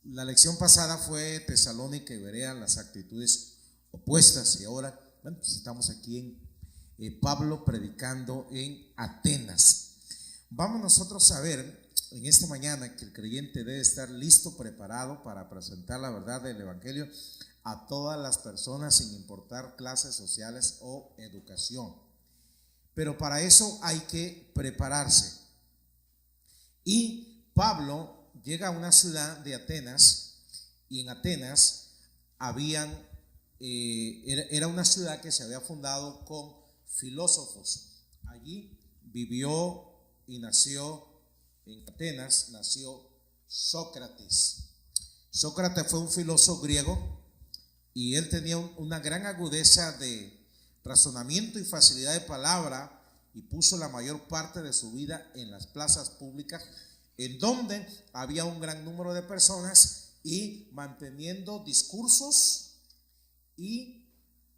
La lección pasada fue Tesalónica y Berea, las actitudes opuestas, y ahora, bueno, pues estamos aquí en Pablo predicando en Atenas. Vamos nosotros a ver en esta mañana que el creyente debe estar listo, preparado para presentar la verdad del Evangelio a todas las personas, sin importar clases sociales o educación. Pero para eso hay que prepararse. Y Pablo llega a una ciudad de Atenas, y en Atenas era una ciudad que se había fundado con filósofos. Allí vivió y nació, en Atenas nació Sócrates. Sócrates fue un filósofo griego y él tenía una gran agudeza de razonamiento y facilidad de palabra, y puso la mayor parte de su vida en las plazas públicas, en donde había un gran número de personas, y manteniendo discursos y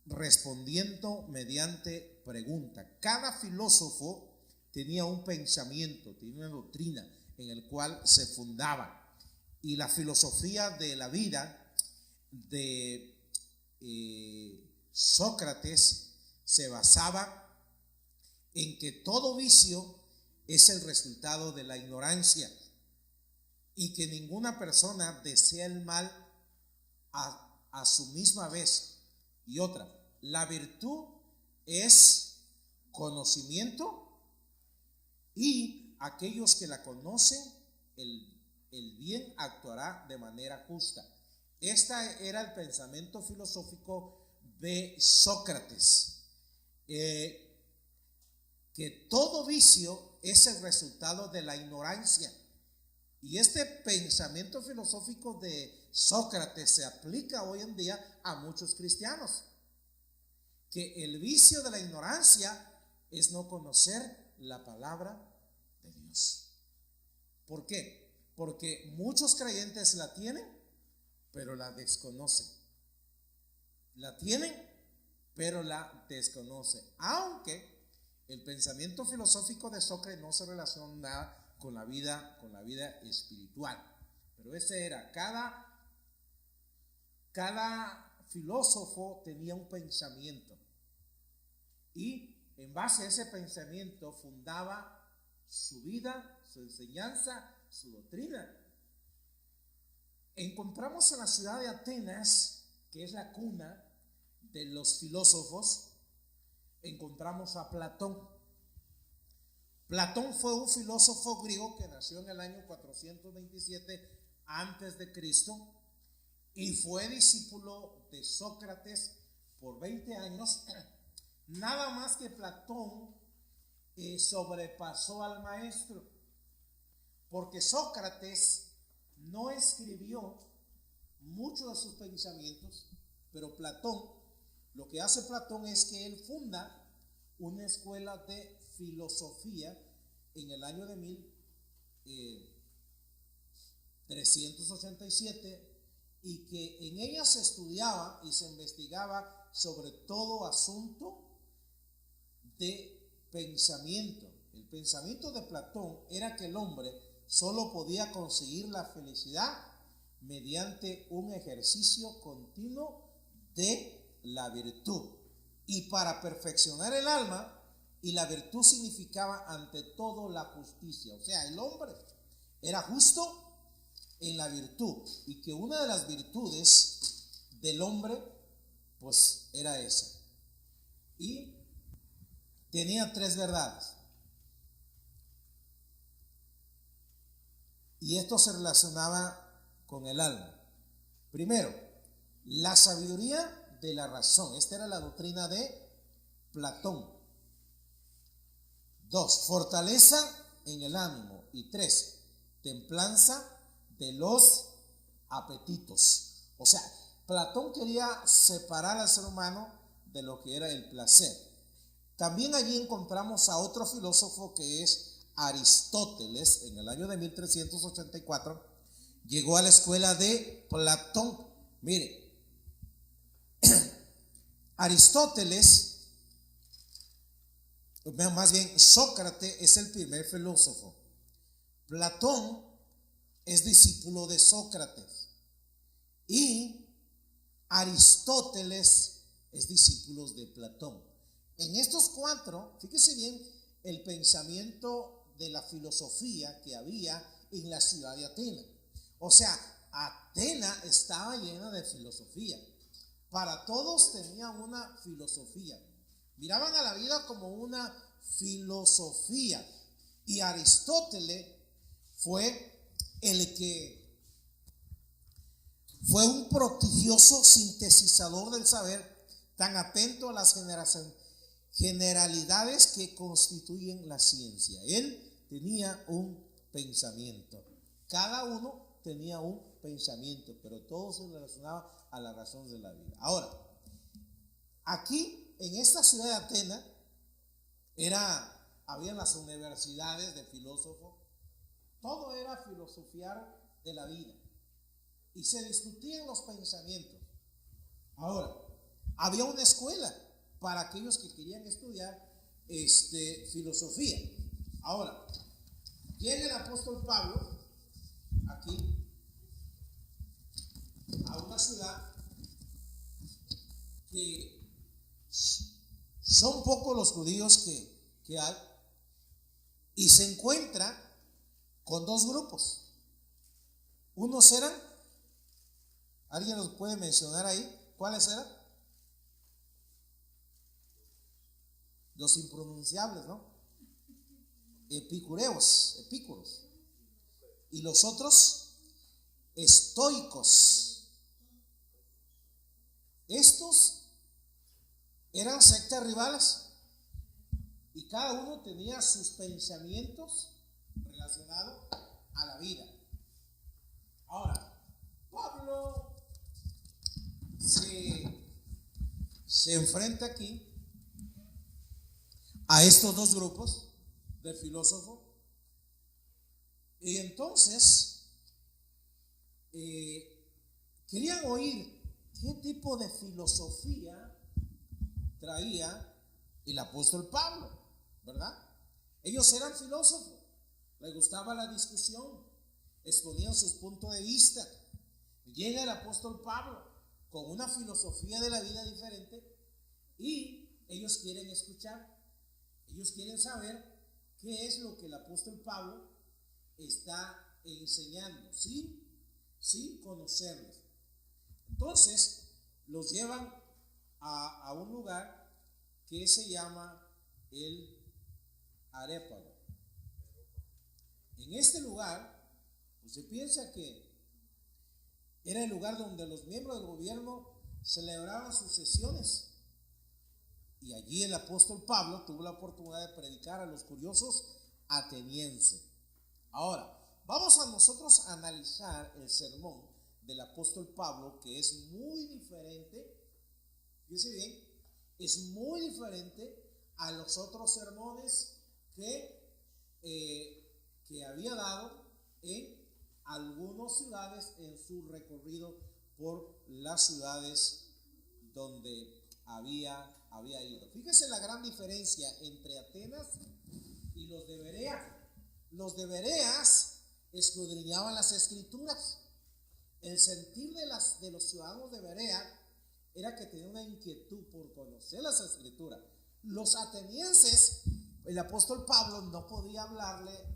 respondiendo mediante pregunta. Cada filósofo tenía un pensamiento, tenía una doctrina en el cual se fundaba, y la filosofía de la vida de Sócrates se basaba en que todo vicio es el resultado de la ignorancia, y que ninguna persona desea el mal a su misma vez. Y otra, la virtud es conocimiento, y aquellos que la conocen, el bien actuará de manera justa. Este era el pensamiento filosófico de Sócrates, que todo vicio es el resultado de la ignorancia. Y este pensamiento filosófico de Sócrates se aplica hoy en día a muchos cristianos, que el vicio de la ignorancia es no conocer la palabra de Dios. ¿Por qué? Porque muchos creyentes la tienen, pero la desconocen. La tienen, pero la desconocen. Aunque el pensamiento filosófico de Sócrates no se relaciona nada con la vida espiritual. Pero ese era, cada filósofo tenía un pensamiento, y en base a ese pensamiento fundaba su vida, su enseñanza, su doctrina. Encontramos en la ciudad de Atenas, que es la cuna de los filósofos, encontramos a Platón. Platón fue un filósofo griego que nació en el año 427 antes de Cristo, y fue discípulo de Sócrates por 20 años. Nada más que Platón sobrepasó al maestro, porque Sócrates no escribió muchos de sus pensamientos, pero Platón, lo que hace Platón es que él funda una escuela de filosofía en el año de 1387, y que en ella se estudiaba y se investigaba sobre todo asunto de pensamiento. El pensamiento de Platón era que el hombre solo podía conseguir la felicidad mediante un ejercicio continuo de la virtud, y para perfeccionar el alma. Y la virtud significaba ante todo la justicia. O sea, el hombre era justo en la virtud, y que una de las virtudes del hombre pues era esa. Y tenía 3 verdades, y esto se relacionaba con el alma. Primero, la sabiduría de la razón. Esta era la doctrina de Platón. 2, fortaleza en el ánimo. Y 3, templanza de los apetitos. O sea, Platón quería separar al ser humano de lo que era el placer. También allí encontramos a otro filósofo, que es Aristóteles. En el año de 1384 llegó a la escuela de Platón. Mire, Aristóteles, más bien Sócrates, es el primer filósofo. Platón es discípulo de Sócrates. y Aristóteles es discípulo de Platón. En estos cuatro, fíjese bien el pensamiento de la filosofía que había en la ciudad de Atenas. O sea, Atenas estaba llena de filosofía. Para todos tenían una filosofía. Miraban a la vida como una filosofía. Y Aristóteles fue el que fue un prodigioso sintetizador del saber, tan atento a las generalidades que constituyen la ciencia. Él tenía un pensamiento. Cada uno tenía un pensamiento, pero todo se relacionaba a la razón de la vida. Ahora, aquí en esta ciudad de Atenas habían las universidades de filósofos. Todo era filosofiar de la vida y se discutían los pensamientos. Ahora, había una escuela para aquellos que querían estudiar filosofía. Ahora, llega el apóstol Pablo aquí a una ciudad que son pocos los judíos que hay, y se encuentra con dos grupos. Unos eran, ¿alguien los puede mencionar ahí? ¿Cuáles eran? Los impronunciables, ¿no? Epícuros. Y los otros, estoicos. Estos eran sectas rivales y cada uno tenía sus pensamientos relacionados a la vida. Ahora, Pablo se enfrenta aquí a estos dos grupos de filósofos, y entonces querían oír qué tipo de filosofía traía el apóstol Pablo, ¿verdad? Ellos eran filósofos, les gustaba la discusión, exponían sus puntos de vista. Llega el apóstol Pablo con una filosofía de la vida diferente y ellos quieren escuchar. Ellos quieren saber qué es lo que el apóstol Pablo está enseñando, sin conocerlos. Entonces, los llevan a un lugar que se llama el Areópago. En este lugar, pues se piensa que era el lugar donde los miembros del gobierno celebraban sus sesiones. Y allí el apóstol Pablo tuvo la oportunidad de predicar a los curiosos atenienses. Ahora, vamos a nosotros a analizar el sermón del apóstol Pablo, que es muy diferente, fíjense bien, es muy diferente a los otros sermones que había dado en algunas ciudades en su recorrido por las ciudades donde había ido. Fíjese la gran diferencia entre Atenas y los de Berea. Los de Bereas escudriñaban las escrituras. El sentir de los ciudadanos de Berea era que tenían una inquietud por conocer las escrituras. Los atenienses, el apóstol Pablo no podía hablarle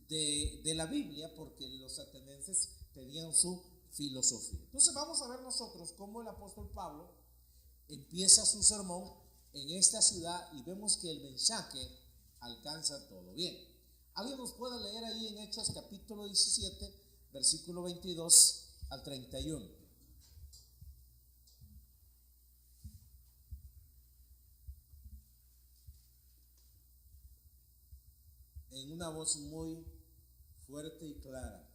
de la Biblia porque los atenienses tenían su filosofía. Entonces vamos a ver nosotros cómo el apóstol Pablo empieza su sermón en esta ciudad y vemos que el mensaje alcanza todo. Bien, ¿alguien nos puede leer ahí en Hechos capítulo 17, versículo 22 al 31? En una voz muy fuerte y clara.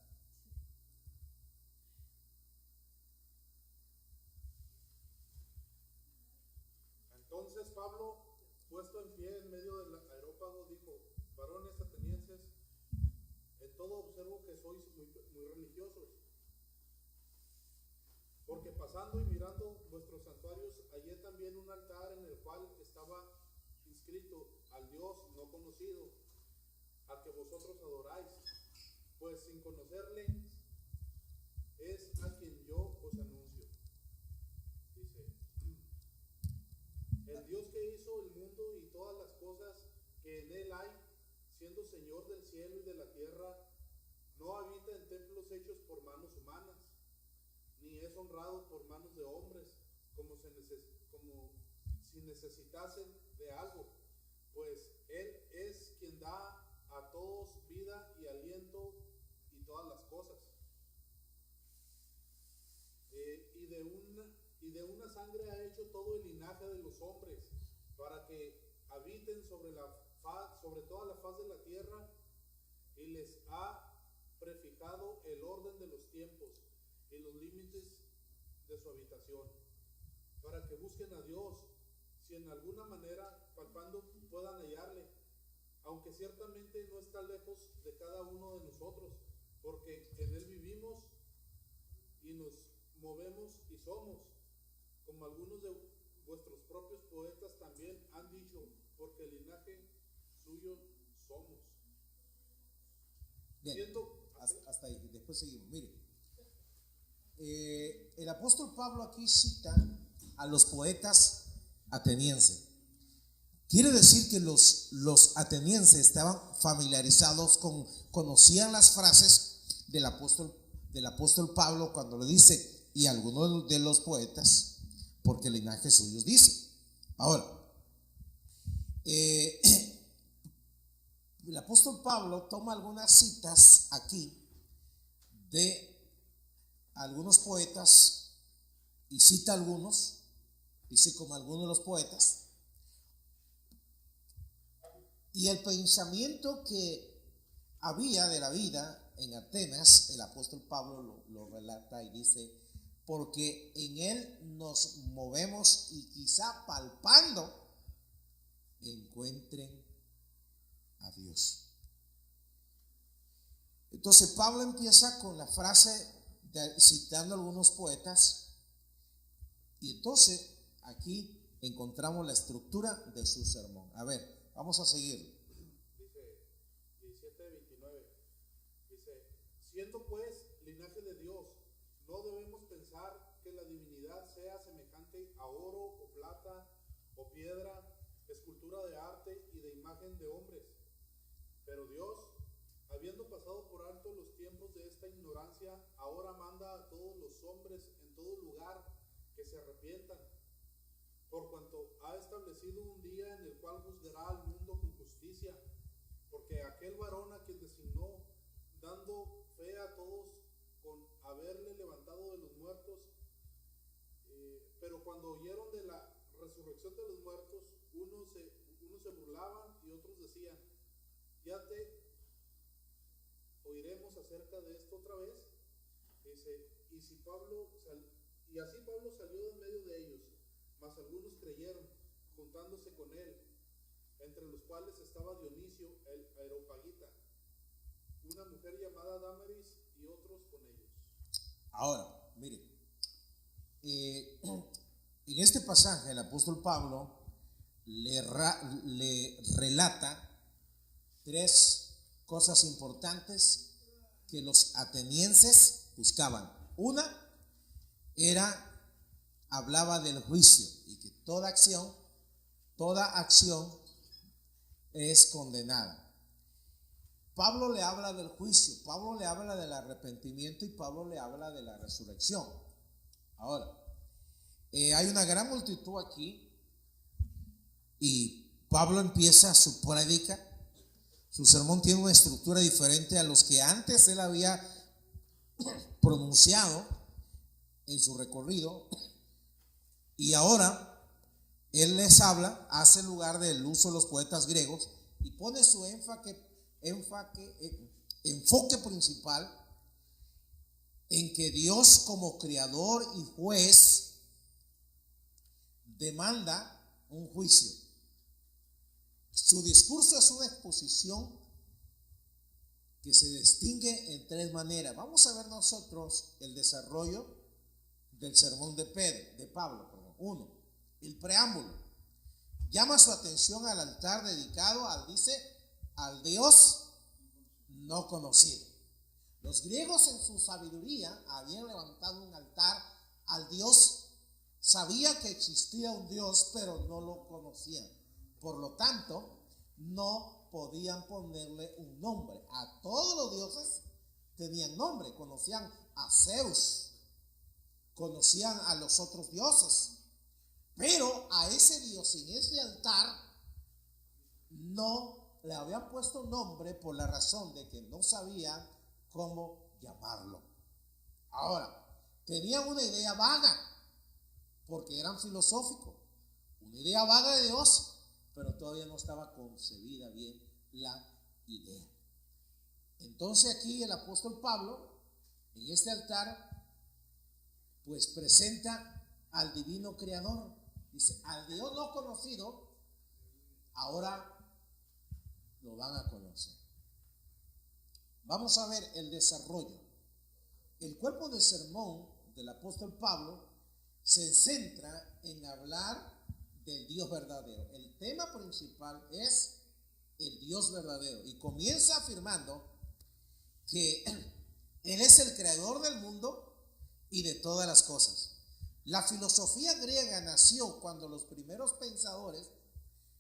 Entonces Pablo, puesto en pie en medio del Areópago, dijo: varones atenienses, en todo observo que sois muy religiosos, porque pasando y mirando vuestros santuarios hallé también un altar en el cual estaba inscrito al Dios no conocido, al que vosotros adoráis, pues sin conocerle es mundo y todas las cosas que en él hay, siendo Señor del cielo y de la tierra, no habita en templos hechos por manos humanas, ni es honrado por manos de hombres, como si necesitasen de algo, pues Él es quien da a todos vida y aliento y todas las cosas. Y de una sangre ha hecho todo el linaje de los hombres, para que habiten sobre toda la faz de la tierra, y les ha prefijado el orden de los tiempos y los límites de su habitación, para que busquen a Dios, si en alguna manera palpando puedan hallarle, aunque ciertamente no está lejos de cada uno de nosotros, porque en él vivimos y nos movemos y somos, como algunos de vuestros propios poetas también han dicho, porque el linaje suyo somos. Bien, hasta ahí, después seguimos. Mire, el apóstol Pablo aquí cita a los poetas atenienses. Quiere decir que los atenienses estaban familiarizados conocían las frases del apóstol Pablo cuando le dice, y algunos de los poetas, porque el linaje suyo dice. Ahora, el apóstol Pablo toma algunas citas aquí de algunos poetas y cita algunos, dice como algunos de los poetas, y el pensamiento que había de la vida en Atenas, el apóstol Pablo lo relata y dice, porque en él nos movemos y quizá palpando encuentren a Dios. Entonces Pablo empieza con la frase citando a algunos poetas, y entonces aquí encontramos la estructura de su sermón. A ver, vamos a seguir. Dice 17:29, dice, siendo pues linaje de Dios, no debemos pensar que la divinidad sea semejante a oro o plata o piedra, escultura de arte y de imagen de hombres. Pero Dios, habiendo pasado por alto los tiempos de esta ignorancia, ahora manda a todos los hombres en todo lugar que se arrepientan, por cuanto ha establecido un día en el cual juzgará al mundo con justicia, porque aquel varón a quien designó, dando fe a todos con haberle levantado de los muertos, pero cuando oyeron de la resurrección de los muertos, unos se burlaban y otros decían, ya te oiremos acerca de esto otra vez. Dice, y así Pablo salió de en medio de ellos, mas algunos creyeron, juntándose con él, entre los cuales estaba Dionisio el Areopagita, una mujer llamada Damaris y otros con ellos. Ahora, mire, en este pasaje el apóstol Pablo le relata tres cosas importantes que los atenienses buscaban. Una hablaba del juicio y que toda acción es condenada. Pablo le habla del juicio, Pablo le habla del arrepentimiento y Pablo le habla de la resurrección. Ahora, hay una gran multitud aquí y Pablo empieza su prédica. Su sermón tiene una estructura diferente a los que antes él había pronunciado en su recorrido, y ahora él les habla, hace lugar del uso de los poetas griegos y pone su enfoque principal en que Dios, como creador y juez, demanda un juicio. Su discurso es una exposición que se distingue en tres maneras. Vamos a ver nosotros el desarrollo del sermón de Pablo. Uno, el preámbulo. Llama su atención al altar dedicado al Dios no conocido. Los griegos en su sabiduría habían levantado un altar al Dios. Sabía que existía un Dios, pero no lo conocían. Por lo tanto, no podían ponerle un nombre. A todos los dioses tenían nombre. Conocían a Zeus, conocían a los otros dioses, pero a ese dios en ese altar no le habían puesto nombre por la razón de que no sabían cómo llamarlo. Ahora, tenían una idea vaga, porque eran filosóficos, una idea vaga de Dios, pero todavía no estaba concebida bien la idea. Entonces aquí el apóstol Pablo, en este altar, pues presenta al divino creador. Dice, al Dios no conocido, ahora lo van a conocer. Vamos a ver el desarrollo. El cuerpo del sermón del apóstol Pablo se centra en hablar del Dios verdadero. El tema principal es el Dios verdadero, y comienza afirmando que Él es el creador del mundo y de todas las cosas. La filosofía griega nació cuando los primeros pensadores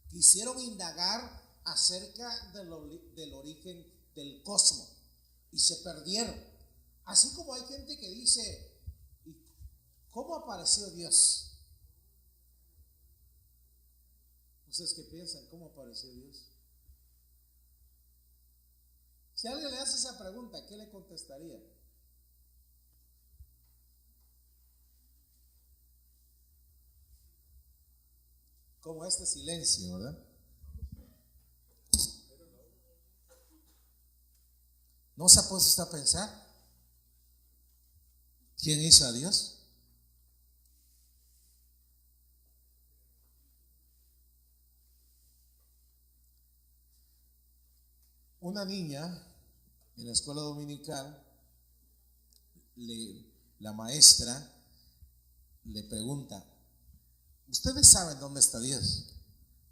quisieron indagar acerca del origen del cosmos y se perdieron. Así como hay gente que dice, ¿cómo apareció Dios? ¿Ustedes qué piensan? ¿Cómo apareció Dios? Si alguien le hace esa pregunta, ¿qué le contestaría? Como este silencio, ¿verdad? ¿No se ha puesto usted a pensar quién hizo a Dios? Una niña en la escuela dominical, la maestra le pregunta, ¿ustedes saben dónde está Dios?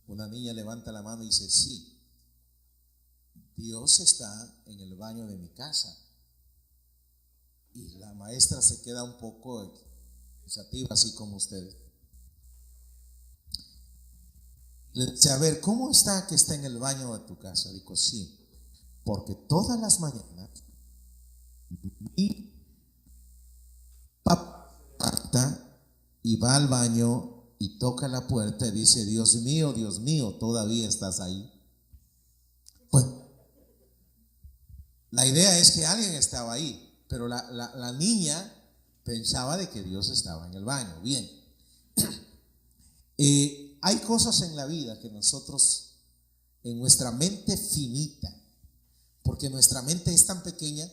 Una niña levanta la mano y dice, sí, Dios está en el baño de mi casa. Y la maestra se queda un poco pensativa, así como ustedes. Le dice, a ver, ¿cómo está que está en el baño de tu casa? Dijo, sí, porque todas las mañanas mi papá y va al baño y toca la puerta y dice, Dios mío, todavía estás ahí. Pues la idea es que alguien estaba ahí, pero la niña pensaba de que Dios estaba en el baño. Bien, hay cosas en la vida que nosotros, en nuestra mente finita, porque nuestra mente es tan pequeña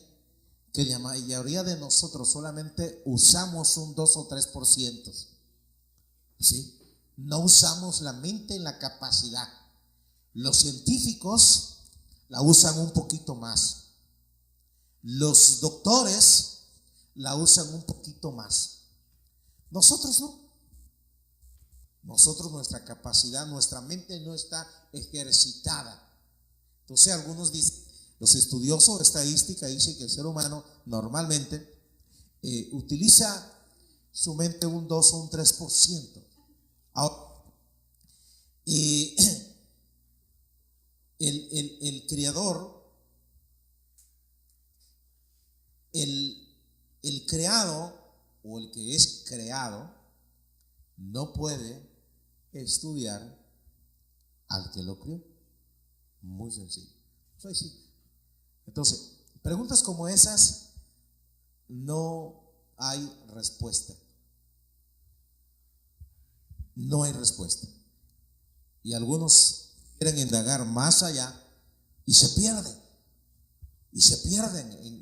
que la mayoría de nosotros solamente usamos un 2 o 3%, ¿sí? No usamos la mente en la capacidad. Los científicos la usan un poquito más. Los doctores la usan un poquito más. Nosotros no. Nosotros, nuestra capacidad, nuestra mente no está ejercitada. Entonces algunos dicen, los estudiosos de estadística dicen que el ser humano normalmente utiliza su mente un 2 o un 3%. Ahora, el creador, el creado o el que es creado no puede estudiar al que lo crió. Muy sencillo. Entonces, preguntas como esas no hay respuesta. No hay respuesta. Y algunos quieren indagar más allá y se pierden,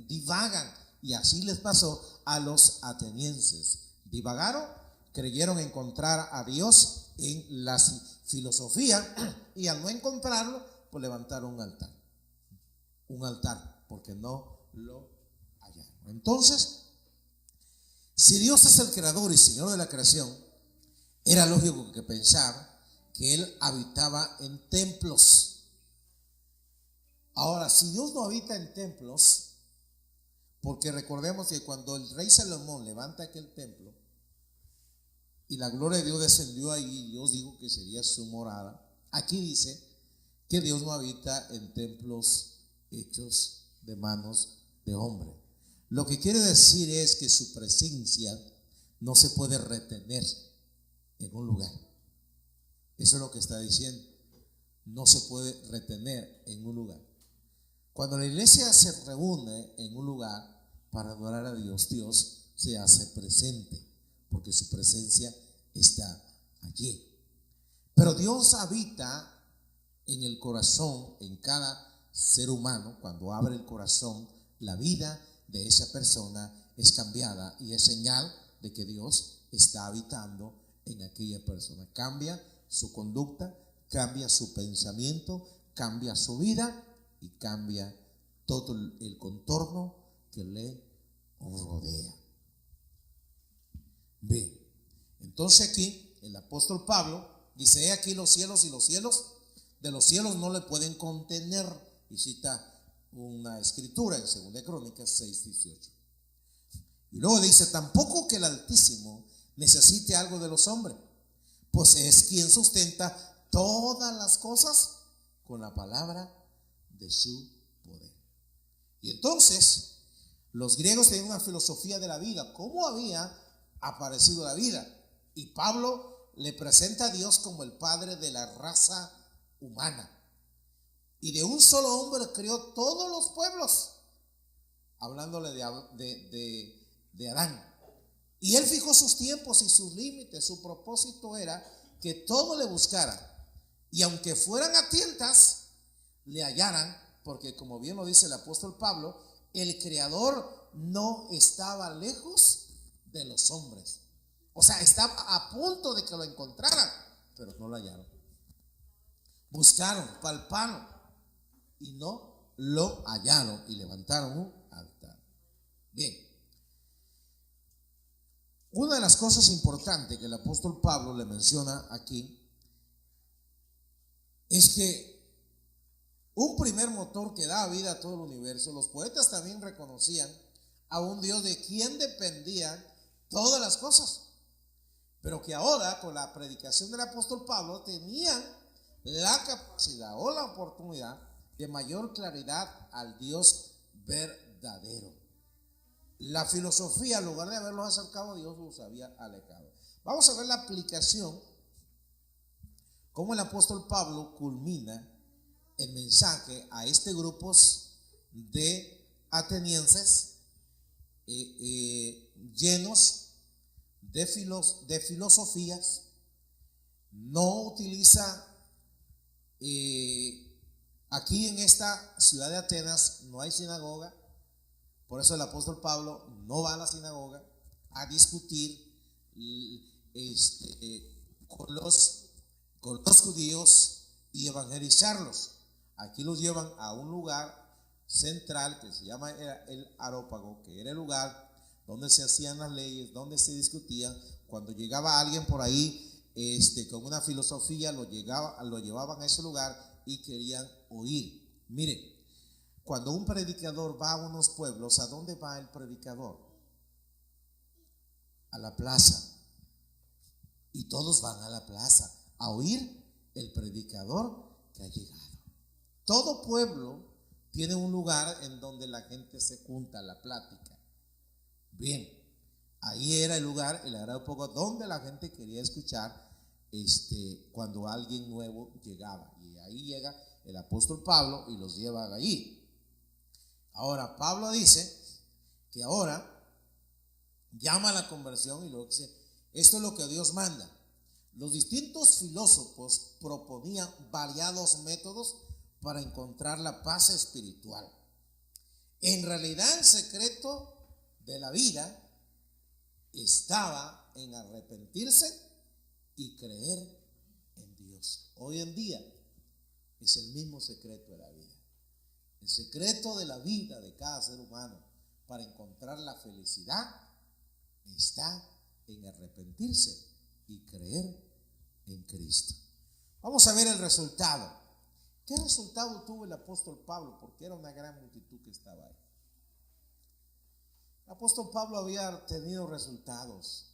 divagan. Y así les pasó a los atenienses. Divagaron, creyeron encontrar a Dios en la filosofía y al no encontrarlo, pues levantaron un altar, porque no lo hallaron. Entonces, si Dios es el creador y Señor de la creación, era lógico que pensar que Él habitaba en templos. Ahora, si Dios no habita en templos, porque recordemos que cuando el rey Salomón levanta aquel templo, y la gloria de Dios descendió ahí, Dios dijo que sería su morada. Aquí dice que Dios no habita en templos hechos de manos de hombre. Lo que quiere decir es que su presencia no se puede retener en un lugar. Eso es lo que está diciendo. No se puede retener en un lugar. Cuando la iglesia se reúne en un lugar para adorar a Dios, Dios se hace presente, porque su presencia está allí. Pero Dios habita en el corazón, en cada ser humano. Cuando abre el corazón, la vida de esa persona es cambiada y es señal de que Dios está habitando en aquella persona. Cambia su conducta, cambia su pensamiento, cambia su vida y cambia todo el contorno que le rodea. Bien, entonces aquí el apóstol Pablo dice: he aquí los cielos, y los cielos de los cielos no le pueden contener. Y cita una escritura en 2 Crónicas 6:18. Y luego dice: tampoco que el Altísimo necesite algo de los hombres, pues es quien sustenta todas las cosas con la palabra de su poder. Y entonces los griegos tenían una filosofía de la vida, cómo había aparecido la vida. Y Pablo le presenta a Dios como el padre de la raza humana. Y de un solo hombre creó todos los pueblos, hablándole de Adán. Y él fijó sus tiempos y sus límites. Su propósito era que todo le buscara, y aunque fueran a tientas, le hallaran, porque como bien lo dice el apóstol Pablo, el Creador no estaba lejos de los hombres. O sea, estaba a punto de que lo encontraran, pero no lo hallaron. Buscaron, palparon y no lo hallaron, y levantaron un altar. Bien, una de las cosas importantes que el apóstol Pablo le menciona aquí es que un primer motor que da vida a todo el universo, los poetas también reconocían a un Dios de quien dependían todas las cosas, pero que ahora con la predicación del apóstol Pablo tenían la capacidad o la oportunidad de mayor claridad al Dios verdadero. La filosofía, en lugar de haberlos acercado a Dios, los había alejado. Vamos a ver la aplicación, cómo el apóstol Pablo culmina el mensaje a este grupo de atenienses llenos de filosofías. No utiliza, aquí en esta ciudad de Atenas no hay sinagoga. Por eso el apóstol Pablo no va a la sinagoga a discutir con los judíos y evangelizarlos. Aquí los llevan a un lugar central que se llama el Areópago, que era el lugar donde se hacían las leyes, donde se discutían. Cuando llegaba alguien por ahí con una filosofía, lo llevaban a ese lugar y querían oír. Miren, cuando un predicador va a unos pueblos, ¿a dónde va el predicador? A la plaza. Y todos van a la plaza a oír el predicador que ha llegado. Todo pueblo tiene un lugar en donde la gente se junta, la plática. Bien, ahí era el lugar, el Areópago, donde la gente quería escuchar cuando alguien nuevo llegaba. Y ahí llega el apóstol Pablo y los lleva allí. Ahora, Pablo dice que ahora llama a la conversión y luego dice: esto es lo que Dios manda. Los distintos filósofos proponían variados métodos para encontrar la paz espiritual. En realidad, el secreto de la vida estaba en arrepentirse y creer en Dios. Hoy en día es el mismo secreto de la vida. El secreto de la vida de cada ser humano para encontrar la felicidad está en arrepentirse y creer en Cristo. Vamos a ver el resultado. ¿Qué resultado tuvo el apóstol Pablo? Porque era una gran multitud que estaba ahí. El apóstol Pablo había tenido resultados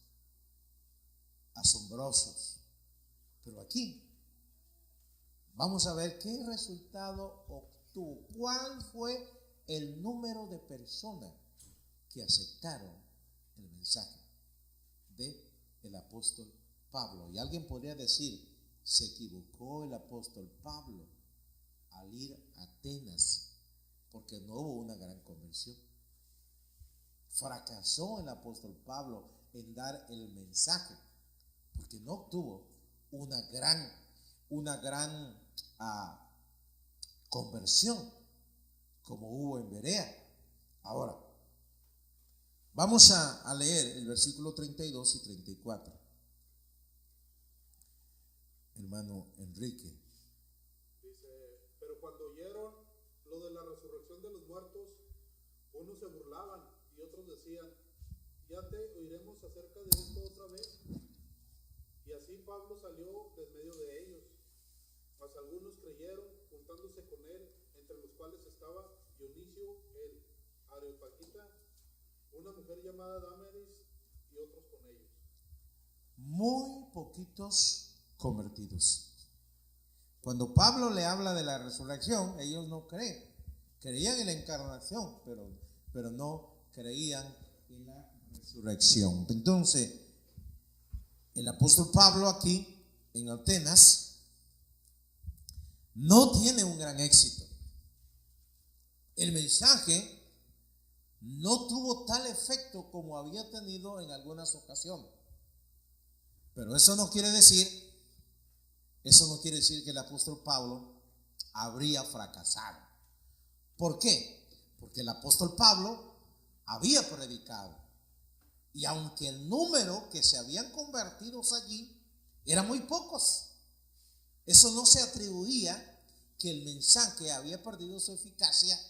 asombrosos, pero aquí Vamos a ver qué resultado obtuvo. ¿Cuál fue el número de personas que aceptaron el mensaje del apóstol Pablo? Y alguien podría decir, se equivocó el apóstol Pablo al ir a Atenas, porque no hubo una gran conversión. Fracasó el apóstol Pablo en dar el mensaje, porque no obtuvo una gran conversión como hubo en Berea. Ahora, vamos a leer el versículo 32 y 34. Hermano Enrique. Dice, pero cuando oyeron lo de la resurrección de los muertos, unos se burlaban y otros decían, ya te oiremos acerca de esto otra vez. Y así Pablo salió de en medio de ellos. Mas algunos creyeron, juntándose con él, entre los cuales estaba Dionisio el Areopagita, una mujer llamada Dámaris y otros con ellos. Muy poquitos convertidos. Cuando Pablo le habla de la resurrección, ellos no creen. Creían en la encarnación, pero no creían en la resurrección. Entonces, el apóstol Pablo aquí en Atenas no tiene un gran éxito. El mensaje no tuvo tal efecto como había tenido en algunas ocasiones. Pero eso no quiere decir que el apóstol Pablo habría fracasado. ¿Por qué? Porque el apóstol Pablo había predicado. Y aunque el número que se habían convertido allí eran muy pocos, eso no se atribuía que el mensaje había perdido su eficacia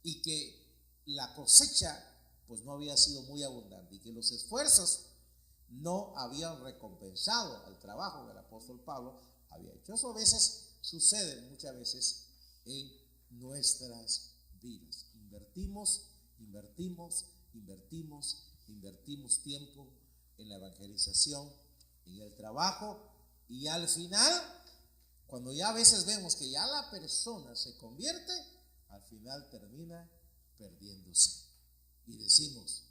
y que la cosecha pues no había sido muy abundante y que los esfuerzos no habían recompensado el trabajo que el apóstol Pablo había hecho. Eso a veces sucede, muchas veces, en nuestras vidas. Invertimos tiempo en la evangelización, en el trabajo, y al final, cuando ya a veces vemos que ya la persona se convierte, al final termina perdiéndose. Y decimos,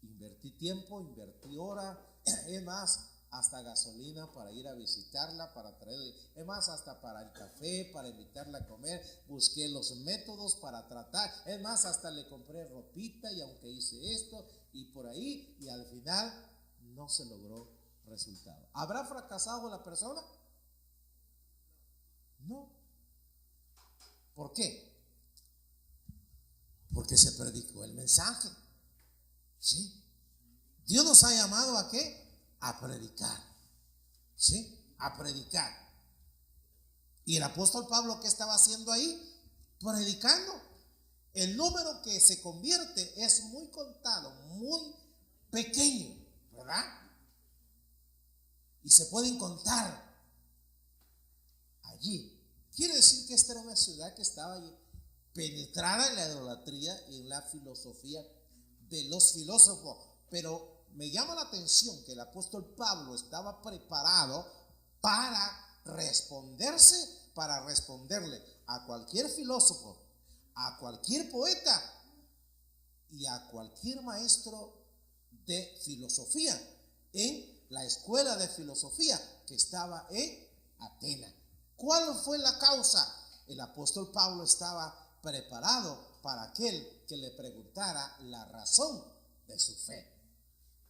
invertí tiempo, invertí hora, es más, hasta gasolina para ir a visitarla, para traerle, es más, hasta para el café, para invitarla a comer, busqué los métodos para tratar, es más, hasta le compré ropita y aunque hice esto y por ahí, y al final no se logró resultado. ¿Habrá fracasado la persona? No. ¿Por qué? Porque se predicó el mensaje. ¿Sí? Dios nos ha llamado ¿a qué? A predicar. ¿Sí? A predicar. ¿Y el apóstol Pablo qué estaba haciendo ahí? Predicando. El número que se convierte es muy contado, muy pequeño, ¿verdad? Y se pueden contar allí. Quiere decir que esta era una ciudad que estaba penetrada en la idolatría y en la filosofía de los filósofos. Pero me llama la atención que el apóstol Pablo estaba preparado para responderle a cualquier filósofo, a cualquier poeta y a cualquier maestro de filosofía en la escuela de filosofía que estaba en Atenas. ¿Cuál fue la causa? El apóstol Pablo estaba preparado para aquel que le preguntara la razón de su fe.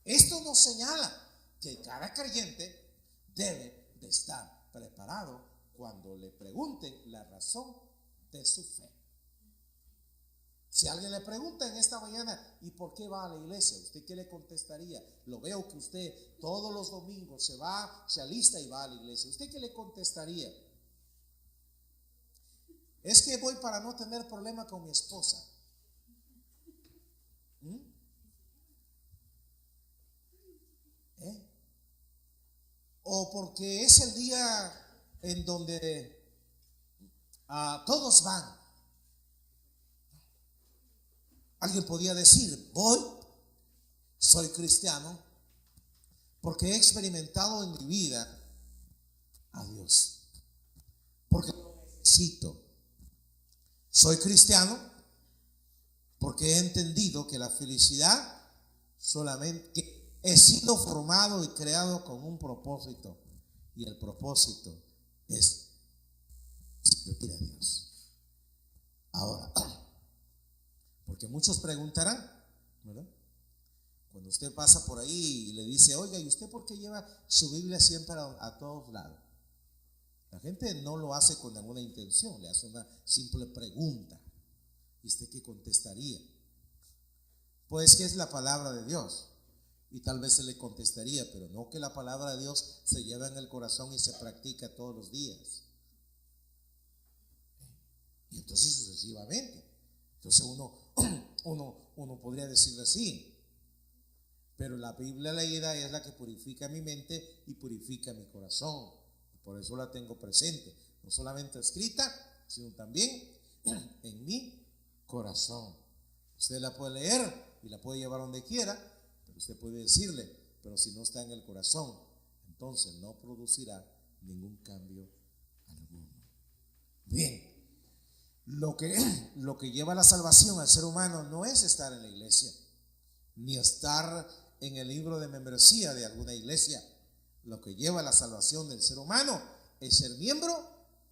Esto nos señala que cada creyente debe de estar preparado cuando le pregunten la razón de su fe. Si alguien le pregunta en esta mañana, ¿y por qué va a la iglesia? ¿Usted qué le contestaría? Lo veo que usted todos los domingos se alista y va a la iglesia. ¿Usted qué le contestaría? Es que voy para no tener problema con mi esposa. O porque es el día en donde todos van. Alguien podía decir, soy cristiano porque he experimentado en mi vida a Dios. porque lo necesito. Soy cristiano porque he entendido que la felicidad solamente he sido formado y creado con un propósito, y el propósito es servir a Dios. Ahora, porque muchos preguntarán, ¿verdad? Cuando usted pasa por ahí y le dice, oiga, ¿y usted por qué lleva su Biblia siempre a todos lados? La gente no lo hace con alguna intención, le hace una simple pregunta. ¿Y usted qué contestaría? Pues que es la palabra de Dios. Y tal vez se le contestaría, pero no que la palabra de Dios se lleva en el corazón y se practica todos los días. Y entonces sucesivamente. Entonces uno podría decirle así. Pero la Biblia leída es la que purifica mi mente y purifica mi corazón. Por eso la tengo presente, no solamente escrita, sino también en mi corazón. Usted la puede leer y la puede llevar donde quiera, pero usted puede decirle, pero si no está en el corazón, entonces no producirá ningún cambio alguno. Bien, lo que lleva a la salvación al ser humano no es estar en la iglesia, ni estar en el libro de membresía de alguna iglesia. Lo que lleva a la salvación del ser humano es ser miembro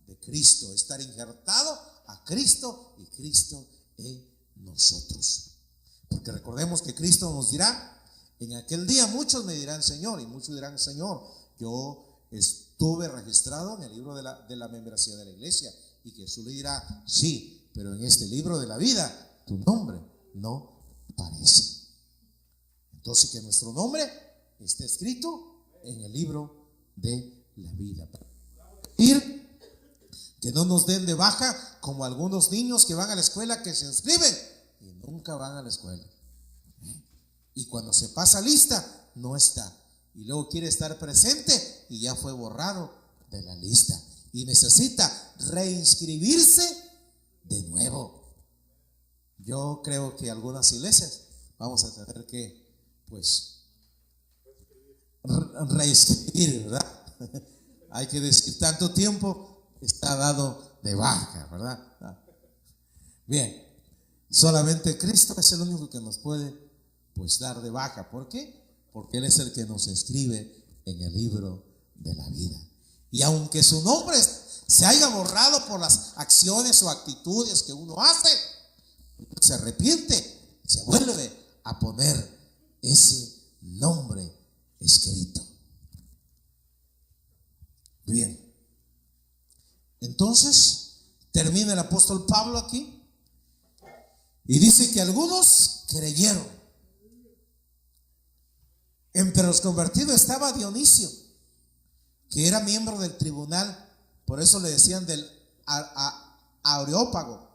de Cristo, estar injertado a Cristo y Cristo en nosotros. Porque recordemos que Cristo nos dirá, en aquel día muchos me dirán Señor, y muchos dirán Señor, yo estuve registrado en el libro de la membresía de la iglesia. Y Jesús le dirá, sí, pero en este libro de la vida tu nombre no aparece. Entonces que nuestro nombre esté escrito en el libro de la vida. Ir, que no nos den de baja como algunos niños que van a la escuela, que se inscriben y nunca van a la escuela. Y cuando se pasa lista, no está. Y luego quiere estar presente y ya fue borrado de la lista. Y necesita reinscribirse de nuevo. Yo creo que algunas iglesias vamos a tener que, reescribir, ¿verdad? Hay que decir, tanto tiempo está dado de baja, ¿verdad? Bien, solamente Cristo es el único que nos puede dar de baja. ¿Por qué? Porque Él es el que nos escribe en el libro de la vida. Y aunque su nombre se haya borrado por las acciones o actitudes que uno hace, se arrepiente, se vuelve a poner ese nombre escrito. Bien, entonces termina el apóstol Pablo aquí y dice que algunos creyeron. Entre los convertidos estaba Dionisio, que era miembro del tribunal, por eso le decían del Areópago,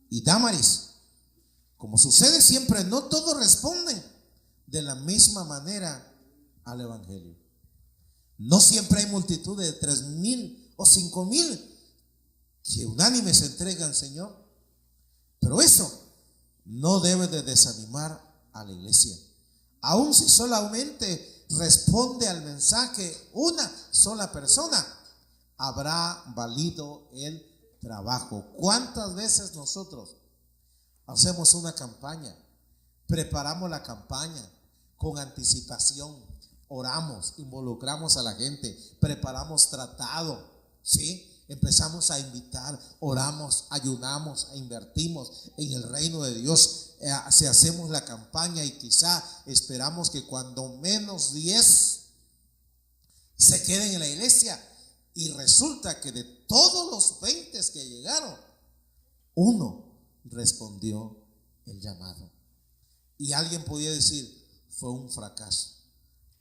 y Dámaris. Como sucede siempre, no todos responden de la misma manera al evangelio. No siempre hay multitud de 3,000 o 5,000 que unánimes se entregan al Señor, pero eso no debe de desanimar a la iglesia. Aun si solamente responde al mensaje una sola persona, habrá valido el trabajo. ¿Cuántas veces nosotros hacemos una campaña, preparamos la campaña con anticipación, oramos, involucramos a la gente, preparamos tratado, ¿sí? Empezamos a invitar, oramos, ayunamos, invertimos en el reino de Dios, si hacemos la campaña y quizá esperamos que cuando menos 10 se queden en la iglesia, y resulta que de todos los 20 que llegaron, uno respondió el llamado. Y alguien podía decir, fue un fracaso.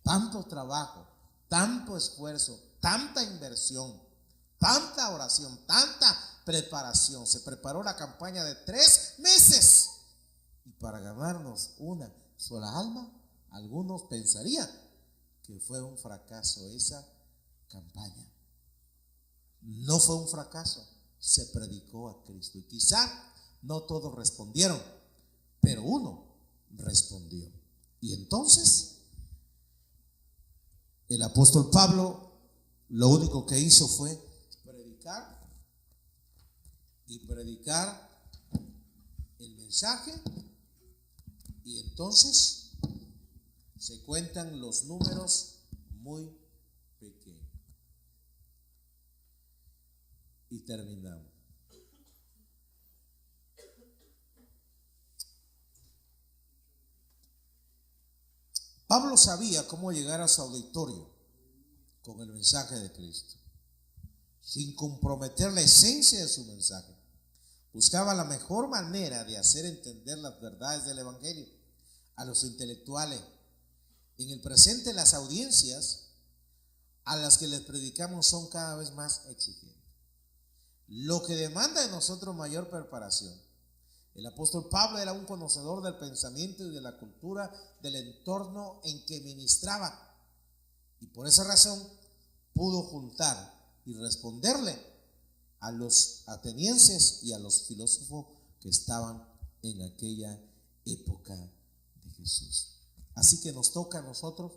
Tanto trabajo, tanto esfuerzo, tanta inversión, tanta oración, tanta preparación. Se preparó la campaña de 3 meses. Y para ganarnos una sola alma, algunos pensarían que fue un fracaso esa campaña. No fue un fracaso, se predicó a Cristo. Y quizá no todos respondieron, pero uno respondió. Y entonces el apóstol Pablo lo único que hizo fue predicar y predicar el mensaje, y entonces se cuentan los números muy pequeños. Y terminamos. Pablo sabía cómo llegar a su auditorio con el mensaje de Cristo, sin comprometer la esencia de su mensaje. Buscaba la mejor manera de hacer entender las verdades del Evangelio a los intelectuales. En el presente, las audiencias a las que les predicamos son cada vez más exigentes, lo que demanda de nosotros mayor preparación. El apóstol Pablo era un conocedor del pensamiento y de la cultura del entorno en que ministraba, y por esa razón pudo juntar y responderle a los atenienses y a los filósofos que estaban en aquella época de Jesús. Así que nos toca a nosotros